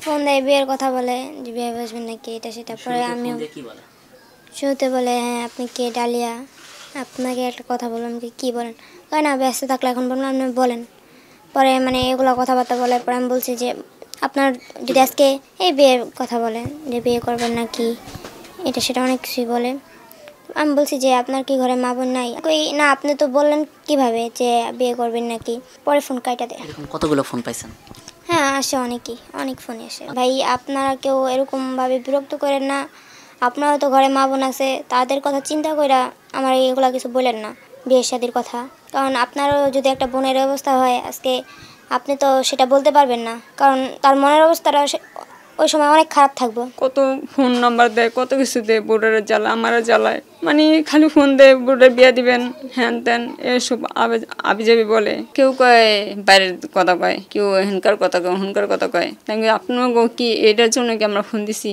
Phone দেয়, বিয়ের কথা বলে যে বিয়ে বসবেন নাকি এটা সেটা। পরে আমিও শুরুতে বলে হ্যাঁ আপনি কে ডালিয়া, আপনাকে একটা কথা বললাম কি কী বলেন, কয় না ব্যস্ত থাকলে এখন বললাম আপনি বলেন। পরে মানে এগুলো কথাবার্তা বলে। পরে আমি বলছি যে আপনার যদি আজকে এই বিয়ের কথা বলে যে বিয়ে করবেন নাকি এটা সেটা অনেক কিছুই বলে। আমি বলছি যে আপনার কি ঘরে মা বোন নাই, কই না আপনি তো বললেন কিভাবে যে বিয়ে করবেন নাকি। পরে ফোন কাইটা দেয়। এরকম কতগুলো ফোন পাইছেন? হ্যাঁ আসে অনেকই, অনেক ফোনে আসে। ভাই আপনারা কেউ এরকমভাবে বিরক্ত করেন না, আপনারও তো ঘরে মা বোন আছে, তাদের কথা চিন্তা করে আমার এগুলো কিছু বলেন না বিয়ের শাদির কথা। কারণ আপনারও যদি একটা বোনের অবস্থা হয় আজকে, আপনি তো সেটা বলতে পারবেন না, কারণ তার মনের অবস্থাটা ওই সময় অনেক খারাপ থাকবো। কত ফোন নাম্বার দেয়, কত কিছু দেয়, বোর্ডারে জ্বালা আমারও জ্বালায়। মানে খালি ফোন দেয় বোর্ডে বিয়ে দিবেন হ্যান ত্যান এসব আবিজাবি বলে। কেউ কয় বাইরের কথা কয়, কেউ হেনকার কথা কয়, হুনকার কথা কয়। তাই আপনার কি এটার জন্য কি আমরা ফোন দিছি?